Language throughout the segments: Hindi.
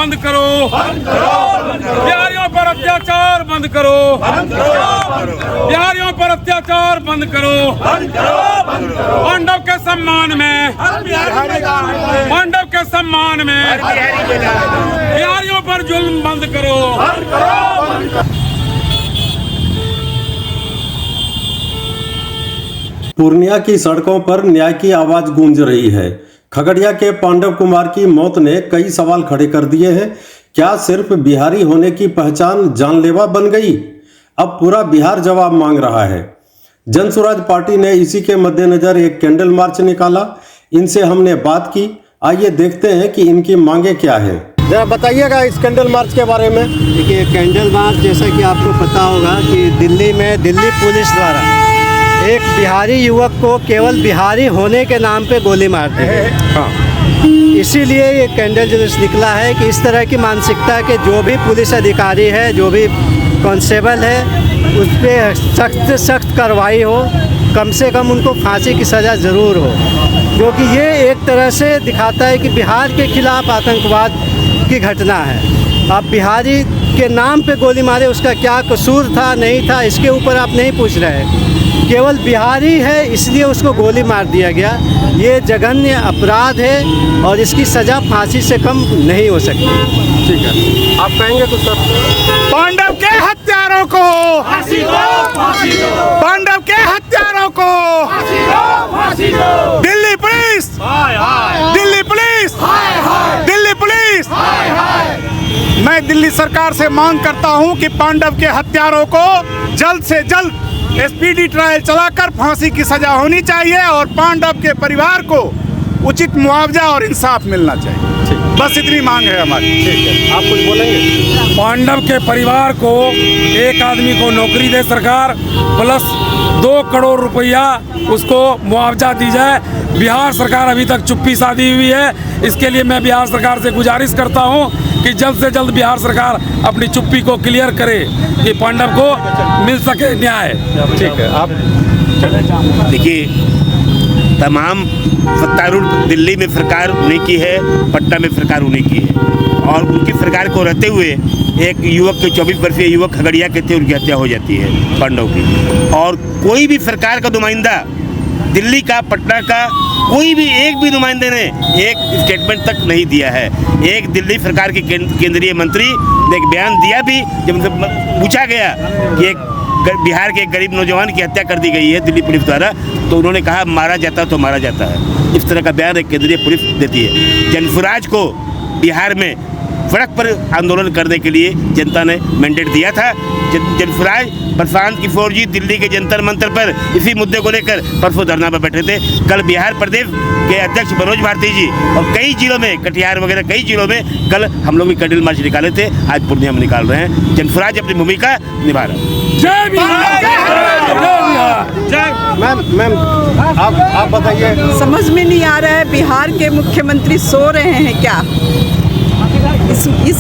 बंद करो, बिहारियों पर अत्याचार बंद करो, बिहारियों पर अत्याचार बंद करो, पांडव के सम्मान में, पांडव के सम्मान में बिहारियों पर जुल्म बंद करो। पूर्णिया की सड़कों पर न्याय की आवाज गूंज रही है। खगड़िया के पांडव कुमार की मौत ने कई सवाल खड़े कर दिए हैं। क्या सिर्फ बिहारी होने की पहचान जानलेवा बन गई? अब पूरा बिहार जवाब मांग रहा है। जन स्वराज पार्टी ने इसी के मद्देनजर एक कैंडल मार्च निकाला। इनसे हमने बात की। आइए देखते हैं कि इनकी मांगे क्या है। जरा बताइएगा इस कैंडल मार्च के बारे में। देखिए, कैंडल मार्च जैसा कि आपको पता होगा कि दिल्ली में दिल्ली पुलिस द्वारा एक बिहारी युवक को केवल बिहारी होने के नाम पे गोली मार दी गई। हाँ, इसीलिए ये कैंडल जुलूस निकला है कि इस तरह की मानसिकता के जो भी पुलिस अधिकारी है, जो भी कांस्टेबल है, उस पर सख्त से सख्त कार्रवाई हो, कम से कम उनको फांसी की सज़ा ज़रूर हो, क्योंकि ये एक तरह से दिखाता है कि बिहार के खिलाफ आतंकवाद की घटना है। आप बिहारी के नाम पे गोली मारे, उसका क्या कसूर था नहीं था, इसके ऊपर आप नहीं पूछ रहे हैं। केवल बिहारी है इसलिए उसको गोली मार दिया गया। ये जघन्य अपराध है और इसकी सज़ा फांसी से कम नहीं हो सकती। ठीक है, आप कहेंगे तो सर। पांडव के हत्यारों को फांसी दो, फांसी दो। पांडव के हत्यारों को फांसी दो, फांसी दो। Delhi police, Delhi police, Delhi police. मैं दिल्ली सरकार से मांग करता हूं कि पांडव के हत्यारों को जल्द से जल्द स्पीडी ट्रायल चलाकर फांसी की सजा होनी चाहिए और पांडव के परिवार को उचित मुआवजा और इंसाफ मिलना चाहिए। बस इतनी मांग है हमारी। ठीक है, आप कुछ बोलेंगे? पांडव के परिवार को एक आदमी को नौकरी दे सरकार, प्लस 2 करोड़ रुपया उसको मुआवजा दी जाए। बिहार सरकार अभी तक चुप्पी साधी हुई है। इसके लिए मैं बिहार सरकार से गुजारिश करता हूं कि जल्द से जल्द बिहार सरकार अपनी चुप्पी को क्लियर करे कि पांडव को मिल सके न्याय। ठीक है, आप देखिए, तमाम सत्तारूढ़ दिल्ली में सरकार उन्हीं की है, पटना में सरकार उन्हीं की है और उनकी सरकार को रहते हुए एक युवक के 24 वर्षीय युवक खगड़िया के थे, उनकी हत्या हो जाती है पांडव की। और कोई भी सरकार का नुमाइंदा, दिल्ली का, पटना का, कोई भी एक भी नुमाइंदे ने एक स्टेटमेंट तक नहीं दिया है। एक दिल्ली सरकार के केंद्रीय मंत्री ने एक बयान दिया भी जब उनसे पूछा गया कि एक बिहार के एक गरीब नौजवान की हत्या कर दी गई है दिल्ली पुलिस द्वारा, तो उन्होंने कहा मारा जाता तो मारा जाता है। इस तरह का बयान एक केंद्रीय पुलिस देती है। जनसुराज को बिहार में सड़क पर आंदोलन करने के लिए जनता ने मैंडेट दिया था। जनसुराज प्रशांत किशोर जी दिल्ली के जंतर मंतर पर इसी मुद्दे को लेकर परसों धरना पर बैठे थे। कल बिहार प्रदेश के अध्यक्ष मनोज भारती जी और कई जिलों में, कटिहार वगैरह कई जिलों में कल हम लोग भी कैंडल मार्च निकाले थे। आज पूर्णिया में निकाल रहे हैं। जनसुराज अपनी भूमिका निभा रहा है। जय बिहार, मैम आप बताइए। समझ में नहीं आ रहा है, बिहार के मुख्यमंत्री सो रहे हैं क्या? इस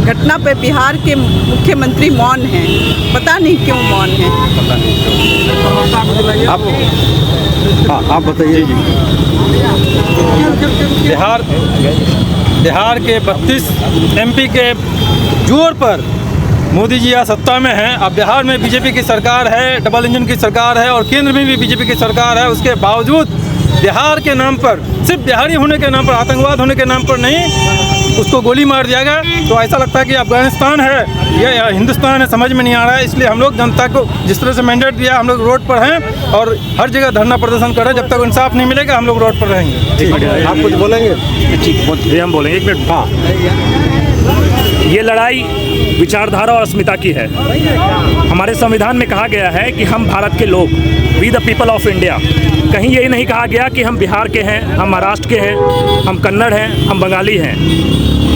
घटना पे बिहार के मुख्यमंत्री मौन हैं। पता नहीं क्यों मौन हैं। आप बताइए। बिहार के 32 MP के जोर पर मोदी जी आज सत्ता में हैं। अब बिहार में बीजेपी की सरकार है, डबल इंजन की सरकार है और केंद्र में भी बीजेपी की सरकार है। उसके बावजूद बिहार के नाम पर, सिर्फ बिहारी होने के नाम पर, आतंकवाद होने के नाम पर नहीं उसको गोली मार दिया गया। तो ऐसा लगता है कि अफगानिस्तान है या हिंदुस्तान है, समझ में नहीं आ रहा है। इसलिए हम लोग जनता को जिस तरह से मैंडेट दिया, हम लोग रोड पर हैं और हर जगह धरना प्रदर्शन कर रहे हैं। जब तक इंसाफ नहीं मिलेगा हम लोग रोड पर रहेंगे। ठीक है, आप कुछ बोलेंगे? ठीक, हम बोलेंगे। 1 मिनट। हाँ, ये लड़ाई विचारधारा और अस्मिता की है। हमारे संविधान में कहा गया है कि हम भारत के लोग, we the people of India. कहीं यही नहीं कहा गया कि हम बिहार के हैं, हम महाराष्ट्र के हैं, हम कन्नड़ हैं, हम बंगाली हैं।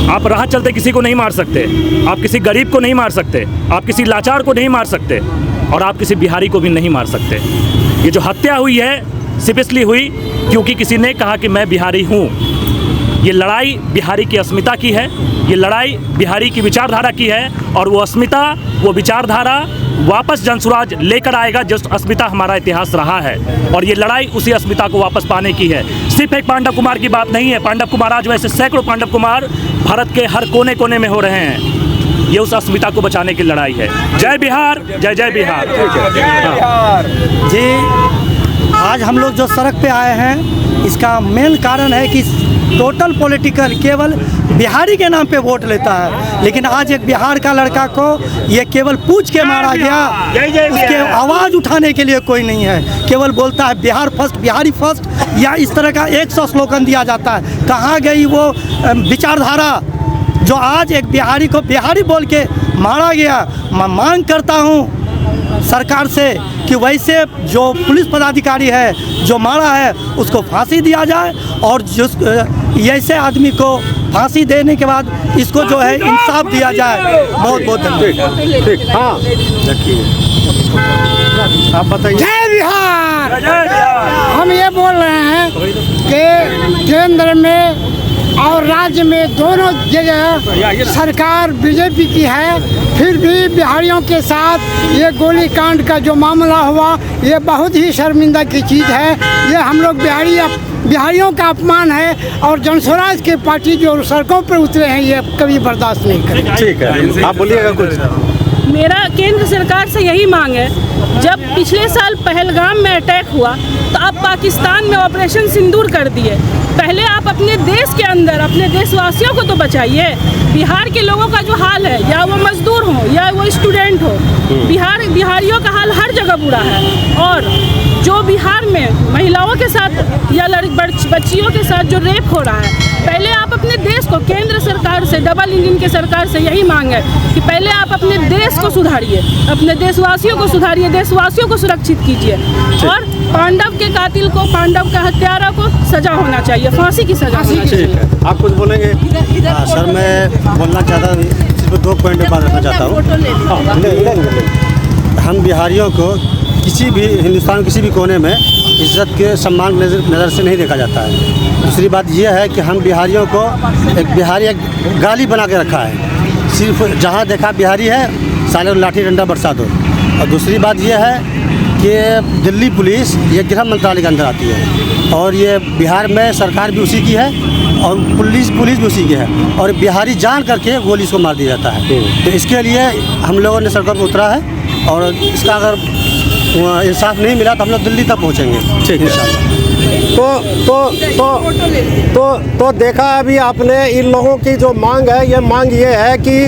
आप राह चलते किसी को नहीं मार सकते, आप किसी गरीब को नहीं मार सकते, आप किसी लाचार को नहीं मार सकते और आप किसी बिहारी को भी नहीं मार सकते। ये जो हत्या हुई है सिर्फ इसलिए हुई क्योंकि किसी ने कहा कि मैं बिहारी हूँ। ये लड़ाई बिहारी की अस्मिता की है, ये लड़ाई बिहारी की विचारधारा की है, और वो अस्मिता, वो विचारधारा वापस जनसुराज लेकर आएगा जो अस्मिता हमारा इतिहास रहा है, और ये लड़ाई उसी अस्मिता को वापस पाने की है। सिर्फ एक पांडव कुमार की बात नहीं है, पांडव कुमार आज वैसे सैकड़ों पांडव कुमार भारत के हर कोने कोने में हो रहे हैं। ये उस अस्मिता को बचाने की लड़ाई है। जय बिहार, जय जय बिहार। जी, आज हम लोग जो सड़क पे आए हैं, इसका मेन कारण है कि टोटल पॉलिटिकल केवल बिहारी के नाम पे वोट लेता है, लेकिन आज एक बिहार का लड़का को ये केवल पूछ के मारा गया, उसके आवाज़ उठाने के लिए कोई नहीं है, केवल बोलता है बिहार फर्स्ट, बिहारी फर्स्ट, या इस तरह का 100 स्लोगन दिया जाता है। कहाँ गई वो विचारधारा जो आज एक बिहारी को बिहारी बोल के मारा गया? मैं मांग करता हूँ सरकार से कि वैसे जो पुलिस पदाधिकारी है जो मारा है उसको फांसी दिया जाए, और जिस ऐसे आदमी को फांसी देने के बाद इसको जो है इंसाफ दिया जाए। बहुत बहुत धन्यवाद। ठीक, हाँ रखिए, आप बताइए। जय बिहार। हम ये बोल रहे हैं कि केंद्र में और राज्य में दोनों जगह सरकार बीजेपी की है, फिर भी बिहारियों के साथ ये गोलीकांड का जो मामला हुआ, ये बहुत ही शर्मिंदा की चीज़ है। ये हम लोग बिहारियों का अपमान है, और जनस्वराज के पार्टी जो सड़कों पर उतरे हैं ये कभी बर्दाश्त नहीं करेंगे। ठीक है, आप बोलिएगा कुछ। मेरा केंद्र सरकार से यही मांग है, जब पिछले साल पहलगाम में अटैक हुआ तो आप पाकिस्तान में ऑपरेशन सिंदूर कर दिए, पहले आप अपने देश के अंदर अपने देशवासियों को तो बचाइए। बिहार के लोगों का जो हाल है, या वो मजदूर हो या वो स्टूडेंट हो, बिहारियों का हाल हर जगह बुरा है। और जो बिहार में महिलाओं के साथ या बच्चियों के साथ जो रेप हो रहा है, पहले आप अपने देश को, केंद्र सरकार से, डबल इंजन के सरकार से यही मांग है कि पहले आप अपने देश को सुधारिए, अपने देशवासियों को सुधारिए, देशवासियों को सुरक्षित कीजिए, और पांडव के कातिल को, पांडव का हत्यारा को सजा होना चाहिए, फांसी की सजा होना चाहिए। आप कुछ बोलेंगे? सर, मैं बोलना चाहता हूँ, सिर्फ 2 पॉइंट बात रखना चाहता हूँ। हम बिहारियों को किसी भी हिंदुस्तान किसी भी कोने में इज्जत के सम्मान नज़र से नहीं देखा जाता है। दूसरी बात यह है कि हम बिहारियों को एक गाली बना के रखा है, सिर्फ जहाँ देखा बिहारी है साले लाठी डंडा बरसा दो। और दूसरी बात यह है कि दिल्ली पुलिस ये गृह मंत्रालय के अंदर आती है, और ये बिहार में सरकार भी उसी की है, और पुलिस भी उसी की है, और बिहारी जान करके गोली को मार दिया जाता है। तो इसके लिए हम लोगों ने सड़कों पर उतरा है, और इसका अगर इंसाफ नहीं मिला तो हम लोग दिल्ली तक पहुँचेंगे। ठीक है। तो देखा अभी आपने इन लोगों की जो मांग है, ये मांग ये है कि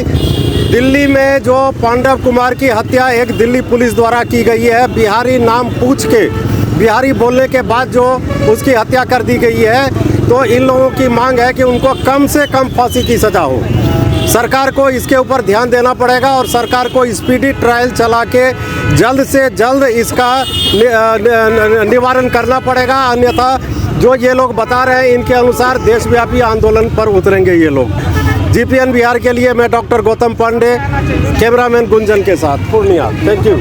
दिल्ली में जो पांडव कुमार की हत्या एक दिल्ली पुलिस द्वारा की गई है, बिहारी नाम पूछ के, बिहारी बोलने के बाद जो उसकी हत्या कर दी गई है, तो इन लोगों की मांग है कि उनको कम से कम फांसी की सज़ा हो। सरकार को इसके ऊपर ध्यान देना पड़ेगा, और सरकार को स्पीडी ट्रायल चला के जल्द से जल्द इसका निवारण करना पड़ेगा, अन्यथा जो ये लोग बता रहे हैं इनके अनुसार देशव्यापी आंदोलन पर उतरेंगे ये लोग। GPN बिहार के लिए मैं डॉक्टर गौतम पांडे, कैमरामैन गुंजन के साथ, पूर्णिया। Thank you.